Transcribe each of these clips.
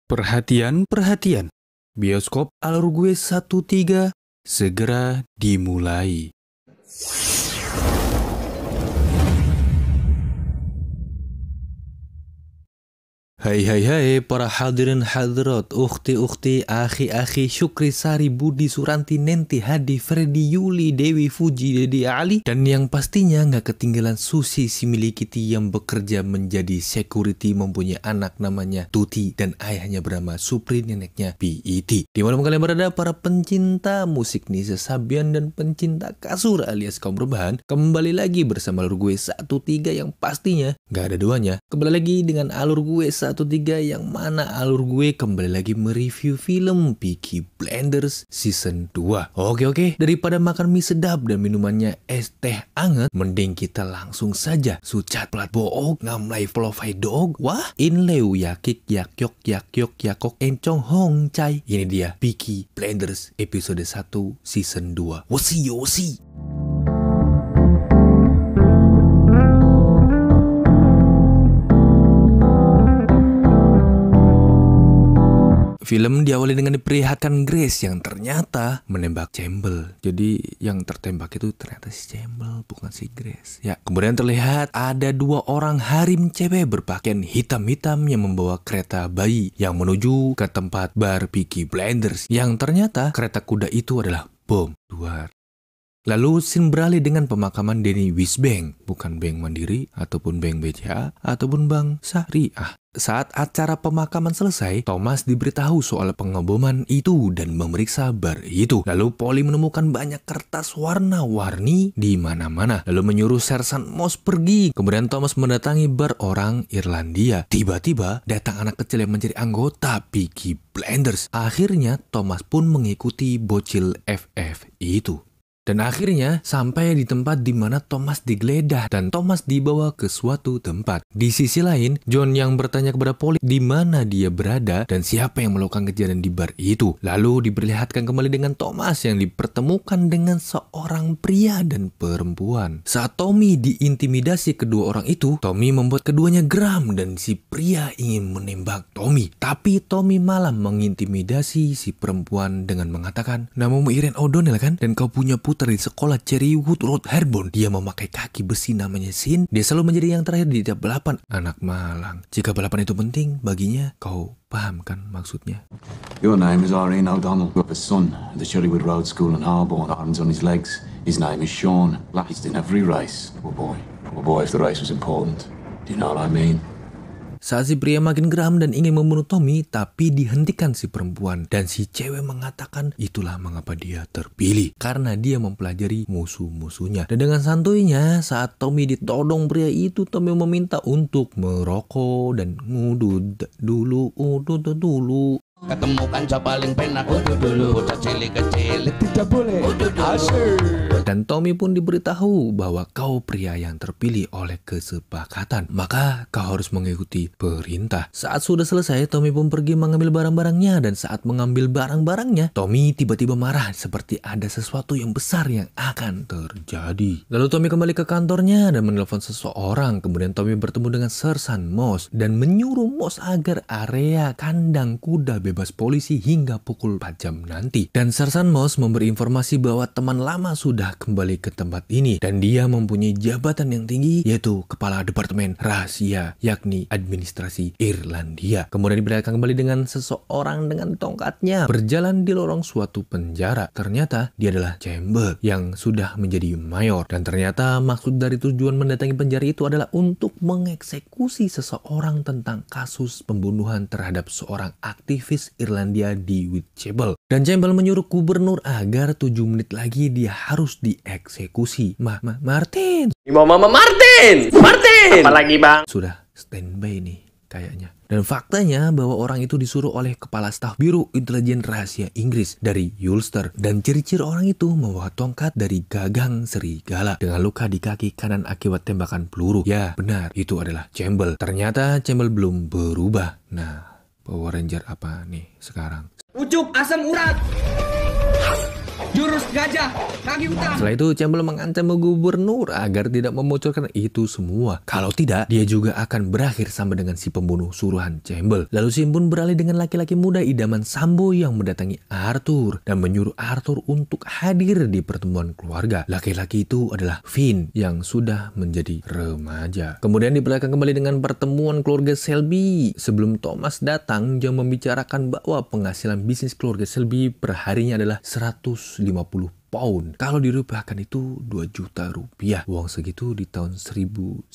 Perhatian, perhatian. Bioskop Alur Gue 13 segera dimulai. Hai para hadirin hadirat, ukhti, akhi, Syukri, Sari, Budi, Suranti, Nenti, Hadi, Freddy, Yuli, Dewi, Fuji, Dedi, Ali, dan yang pastinya nggak ketinggalan Susi si milik Kitty yang bekerja menjadi security, mempunyai anak namanya Tuti dan ayahnya bernama Supri, neneknya PET. Di mana kalian berada para pencinta musik Nisa Sabian dan pencinta kasur alias kaum rebahan, kembali lagi bersama Alur Gue 13 yang pastinya nggak ada duanya. Kembali lagi dengan Alur Gue 13 yang mana Alur Gue kembali lagi mereview film Peaky Blinders season 2. Oke, daripada makan mie sedap dan minumannya es teh anget, mending kita langsung saja sucat plat boog ngamlai plovai dog. Wah, in leu yakik yakyok yakok encong hong cai. Ini dia Peaky Blinders episode 1 season 2. Wosi. Film diawali dengan diperlihatkan Grace yang ternyata menembak Campbell. Jadi yang tertembak itu ternyata si Campbell, bukan si Grace. Ya, kemudian terlihat ada dua orang harim cewek berpakaian hitam-hitam yang membawa kereta bayi yang menuju ke tempat bar Peaky Blinders. Yang ternyata kereta kuda itu adalah bom luar. Lalu scene beralih dengan pemakaman Denny Wisbank, bukan Bank Mandiri, ataupun Bank BCA, ataupun Bank Syariah. Saat acara pemakaman selesai, Thomas diberitahu soal pengeboman itu dan memeriksa bar itu. Lalu Polly menemukan banyak kertas warna-warni di mana-mana. Lalu menyuruh Sersan Moss pergi. Kemudian Thomas mendatangi bar orang Irlandia. Tiba-tiba datang anak kecil yang mencari anggota Peaky Blinders. Akhirnya Thomas pun mengikuti bocil FF itu. Dan akhirnya sampai di tempat di mana Thomas digeledah dan Thomas dibawa ke suatu tempat. Di sisi lain, John yang bertanya kepada Polly di mana dia berada dan siapa yang melakukan kejadian di bar itu. Lalu diperlihatkan kembali dengan Thomas yang dipertemukan dengan seorang pria dan perempuan. Saat Tommy diintimidasi kedua orang itu, Tommy membuat keduanya geram dan si pria ingin menembak Tommy. Tapi Tommy malah mengintimidasi si perempuan dengan mengatakan, "Namamu Irene O'Donnell kan? Dan kau punya putri di sekolah Cherrywood Road Herborn. Dia memakai kaki besi namanya Sin. Dia selalu menjadi yang terakhir di tiap balapan." Anak malang. Jika balapan itu penting baginya, kau paham kan maksudnya? Your name is Irene O'Donnell. You have a son at the Cherrywood Road School in Harborne, arms on his legs. His name is Sean. Last in every race. Poor boy if the race was important. Do you know what I mean? Saat si pria makin geram dan ingin membunuh Tommy, tapi dihentikan si perempuan. Dan si cewek mengatakan itulah mengapa dia terpilih. Karena dia mempelajari musuh-musuhnya. Dan dengan santuinya, saat Tommy ditodong pria itu, Tommy meminta untuk merokok dan ngudut dulu. Ketemu kanca paling penak udut dulu, bocah cilik-kecil tidak boleh asyik. Dan Tommy pun diberitahu bahwa kau pria yang terpilih oleh kesepakatan, maka kau harus mengikuti perintah. Saat sudah selesai, Tommy pun pergi mengambil barang-barangnya. Dan saat mengambil barang-barangnya, Tommy tiba-tiba marah seperti ada sesuatu yang besar yang akan terjadi. Lalu Tommy kembali ke kantornya dan menelpon seseorang. Kemudian Tommy bertemu dengan Sersan Moss dan menyuruh Moss agar area kandang kuda bebas polisi hingga pukul 4 jam nanti. Dan Sersan Moss memberi informasi bahwa teman lama sudah kembali ke tempat ini dan dia mempunyai jabatan yang tinggi, yaitu kepala departemen rahasia, yakni administrasi Irlandia. Kemudian diperlihatkan kembali dengan seseorang dengan tongkatnya berjalan di lorong suatu penjara. Ternyata dia adalah Campbell yang sudah menjadi mayor. Dan ternyata maksud dari tujuan mendatangi penjara itu adalah untuk mengeksekusi seseorang tentang kasus pembunuhan terhadap seorang aktivis Irlandia di Whitechapel. Dan Campbell menyuruh gubernur agar 7 menit lagi dia harus dieksekusi. Martin! Mama Martin! Apalagi bang? Sudah standby nih kayaknya. Dan faktanya bahwa orang itu disuruh oleh kepala staf Biro Intelijen Rahasia Inggris dari Ulster. Dan ciri-ciri orang itu membawa tongkat dari gagang serigala dengan luka di kaki kanan akibat tembakan peluru. Ya benar, itu adalah Campbell. Ternyata Campbell belum berubah. Nah, Power Ranger apa nih sekarang? Ucup asam urat. Jurus gajah, kaki utang. Setelah itu Campbell mengancam gubernur agar tidak membocorkan itu semua. Kalau tidak, dia juga akan berakhir sama dengan si pembunuh suruhan Campbell. Lalu Sim pun beralih dengan laki-laki muda idaman Sambo yang mendatangi Arthur dan menyuruh Arthur untuk hadir di pertemuan keluarga. Laki-laki itu adalah Finn yang sudah menjadi remaja. Kemudian diperlihatkan kembali dengan pertemuan keluarga Selby. Sebelum Thomas datang, John membicarakan bahwa penghasilan bisnis keluarga Selby per harinya adalah 150 pound. Kalau dirupiahkan itu 2 juta rupiah. Uang segitu di tahun 1980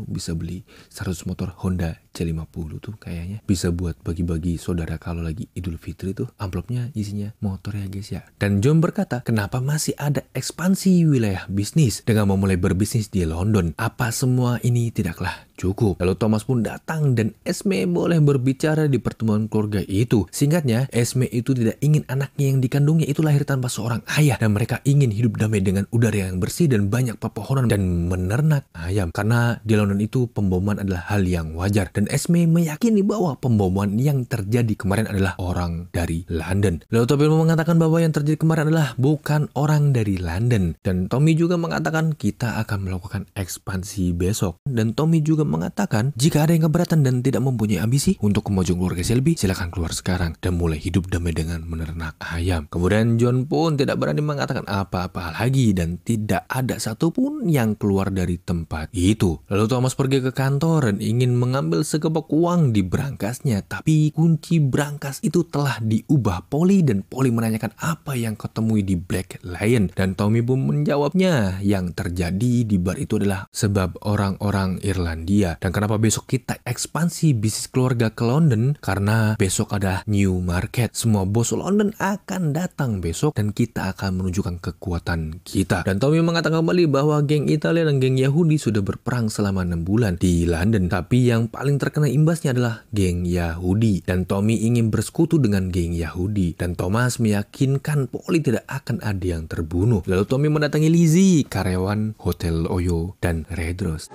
bisa beli 100 motor Honda C50 tuh kayaknya. Bisa buat bagi-bagi saudara kalau lagi Idul Fitri tuh. Amplopnya isinya motor ya guys ya. Dan John berkata, kenapa masih ada ekspansi wilayah bisnis dengan memulai berbisnis di London? Apa semua ini tidaklah cukup? Lalu Thomas pun datang dan Esme boleh berbicara di pertemuan keluarga itu. Singkatnya, Esme itu tidak ingin anaknya yang dikandungnya itu lahir tanpa seorang ayah, dan mereka ingin hidup damai dengan udara yang bersih dan banyak pepohonan dan menernak ayam. Karena di London itu pemboman adalah hal yang wajar, dan Esme meyakini bahwa pemboman yang terjadi kemarin adalah orang dari London. Lalu Tommy mengatakan bahwa yang terjadi kemarin adalah bukan orang dari London, dan Tommy juga mengatakan kita akan melakukan ekspansi besok. Dan Tommy juga mengatakan jika ada yang keberatan dan tidak mempunyai ambisi untuk kemajuan keluarga Selby, silakan keluar sekarang dan mulai hidup damai dengan menernak ayam. Kemudian John pun tidak berani mengatakan apa-apa lagi dan tidak ada satupun yang keluar dari tempat itu. Lalu Thomas pergi ke kantor dan ingin mengambil sekepok uang di berangkasnya, tapi kunci berangkas itu telah diubah Polly, dan Polly menanyakan apa yang kau temui di Black Lion, dan Tommy pun menjawabnya yang terjadi di bar itu adalah sebab orang-orang Irlandia. Dan kenapa besok kita ekspansi bisnis keluarga ke London? Karena besok ada New Market. Semua bos London akan datang besok dan kita akan menunjukkan kekuatan kita. Dan Tommy mengatakan kembali bahwa geng Italia dan geng Yahudi sudah berperang selama 6 bulan di London. Tapi yang paling terkena imbasnya adalah geng Yahudi. Dan Tommy ingin bersekutu dengan geng Yahudi. Dan Thomas meyakinkan Polly tidak akan ada yang terbunuh. Lalu Tommy mendatangi Lizzie, karyawan Hotel Oyo dan Red Rose.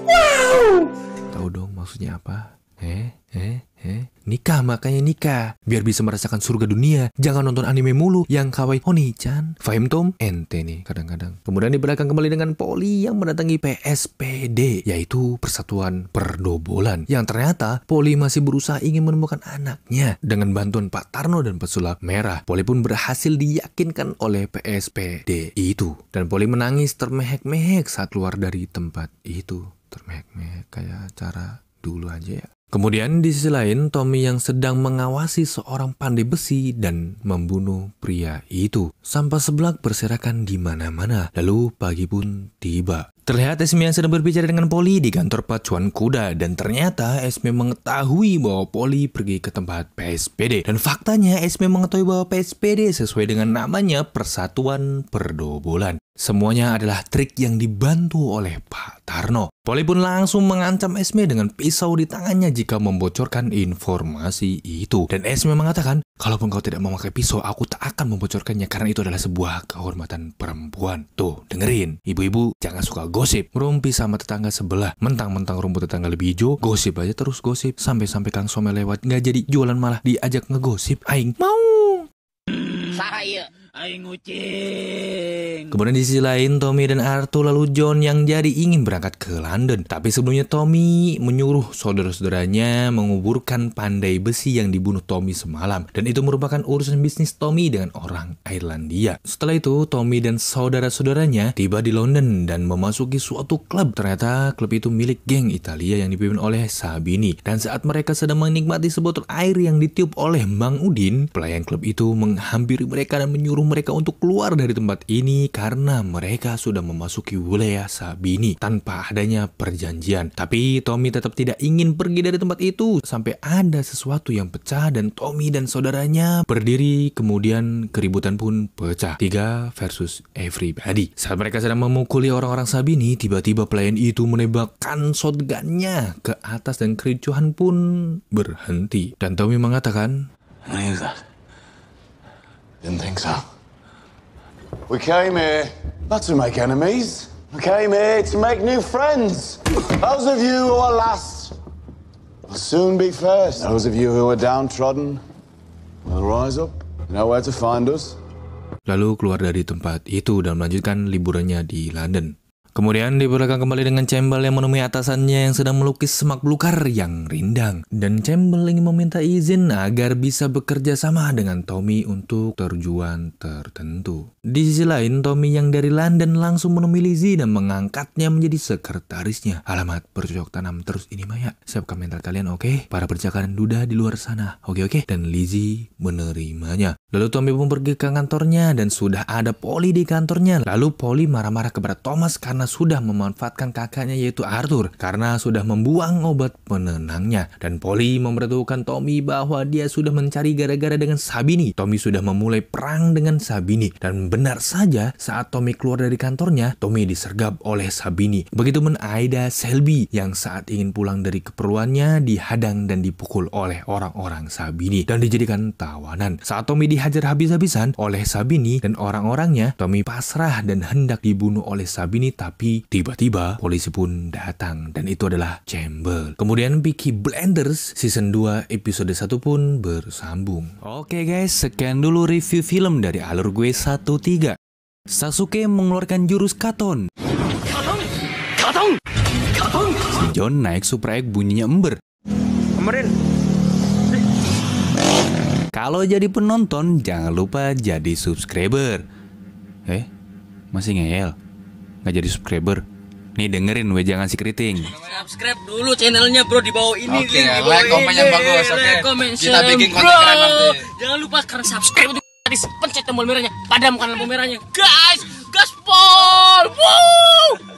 Wow! Tahu dong maksudnya apa? Nikah, makanya nikah biar bisa merasakan surga dunia. Jangan nonton anime mulu yang kawaii Oni-chan. Fahim Tom? Ente nih kadang-kadang. Kemudian di belakang kembali dengan Polly yang mendatangi PSPD, yaitu Persatuan Perdobolan, yang ternyata Polly masih berusaha ingin menemukan anaknya. Dengan bantuan Pak Tarno dan pesulap merah, Polly pun berhasil diyakinkan oleh PSPD itu. Dan Polly menangis termehek-mehek saat keluar dari tempat itu. Termehek-mehek kayak cara dulu aja ya. Kemudian di sisi lain, Tommy yang sedang mengawasi seorang pandai besi dan membunuh pria itu. Sampah seblak berserakan di mana-mana. Lalu pagi pun tiba. Terlihat Esme yang sedang berbicara dengan Polly di kantor pacuan kuda, dan ternyata Esme mengetahui bahwa Polly pergi ke tempat PSPD. Dan faktanya Esme mengetahui bahwa PSPD sesuai dengan namanya Persatuan Perdobolan. Semuanya adalah trik yang dibantu oleh Pak Tarno. Polly pun langsung mengancam Esme dengan pisau di tangannya jika membocorkan informasi itu. Dan Esme mengatakan, kalaupun kau tidak memakai pisau, aku tak akan membocorkannya karena itu adalah sebuah kehormatan perempuan. Tuh, dengerin. Ibu-ibu jangan suka gosip. Merumpi sama tetangga sebelah. Mentang-mentang rumput tetangga lebih hijau, gosip aja terus gosip. Sampai-sampai Kang Somel lewat, nggak jadi jualan malah diajak ngegosip. Aing mau. Saya aing ucing. Kemudian di sisi lain, Tommy dan Arthur lalu John yang jadi ingin berangkat ke London. Tapi sebelumnya Tommy menyuruh saudara-saudaranya menguburkan pandai besi yang dibunuh Tommy semalam. Dan itu merupakan urusan bisnis Tommy dengan orang Irlandia. Setelah itu, Tommy dan saudara-saudaranya tiba di London dan memasuki suatu klub. Ternyata klub itu milik geng Italia yang dipimpin oleh Sabini. Dan saat mereka sedang menikmati sebotol air yang ditiup oleh Mang Udin, pelayan klub itu menghampiri mereka dan menyuruh mereka untuk keluar dari tempat ini karena mereka sudah memasuki wilayah Sabini tanpa adanya perjanjian. Tapi Tommy tetap tidak ingin pergi dari tempat itu sampai ada sesuatu yang pecah dan Tommy dan saudaranya berdiri, kemudian keributan pun pecah. 3 versus everybody. Saat mereka sedang memukuli orang-orang Sabini, tiba-tiba pelayan itu menembakkan shotgunnya ke atas dan kericuhan pun berhenti. Dan Tommy mengatakan, I knew that. Didn't think so. We came here not to make enemies. We came here to make new friends. Those of you who are last will soon be first. Those of you who are downtrodden Well, rise up. You know where to find us. Lalu keluar dari tempat itu dan melanjutkan liburannya di London. Kemudian diperlihatkan kembali dengan Campbell yang menemui atasannya yang sedang melukis semak belukar yang rindang. Dan Campbell ingin meminta izin agar bisa bekerja sama dengan Tommy untuk tujuan tertentu. Di sisi lain, Tommy yang dari London langsung menemui Lizzie dan mengangkatnya menjadi sekretarisnya. Alamat bercocok tanam terus ini Maya. Siapkan mental kalian, oke? Para perjalanan duda di luar sana, oke? Dan Lizzie menerimanya. Lalu Tommy pun pergi ke kantornya dan sudah ada Polly di kantornya. Lalu Polly marah-marah kepada Thomas karena sudah memanfaatkan kakaknya yaitu Arthur karena sudah membuang obat penenangnya. Dan Polly memberitahukan Tommy bahwa dia sudah mencari gara-gara dengan Sabini. Tommy sudah memulai perang dengan Sabini. Dan benar saja saat Tommy keluar dari kantornya, Tommy disergap oleh Sabini. Begitupun Aida Selby yang saat ingin pulang dari keperluannya dihadang dan dipukul oleh orang-orang Sabini dan dijadikan tawanan. Saat Tommy dihajar habis-habisan oleh Sabini dan orang-orangnya, Tommy pasrah dan hendak dibunuh oleh Sabini, tapi tiba-tiba polisi pun datang dan itu adalah Campbell. Kemudian Peaky Blinders season 2 episode 1 pun bersambung. Oke guys, sekian dulu review film dari Alur Gue 13. Sasuke mengeluarkan jurus Katon. Si John naik Super Egg bunyinya ember. Kemarin. Kalau jadi penonton, jangan lupa jadi subscriber. Masih ngeyel? Nggak jadi subscriber? Nih dengerin, jangan si keriting. Subscribe dulu channelnya bro di bawah ini. Oke, like, komen yang bagus. Oke, kita bikin konten keren nanti. Jangan lupa karena subscribe itu tadi pencet tombol merahnya, padamkan lampu merahnya. Guys, gaspol. Woo!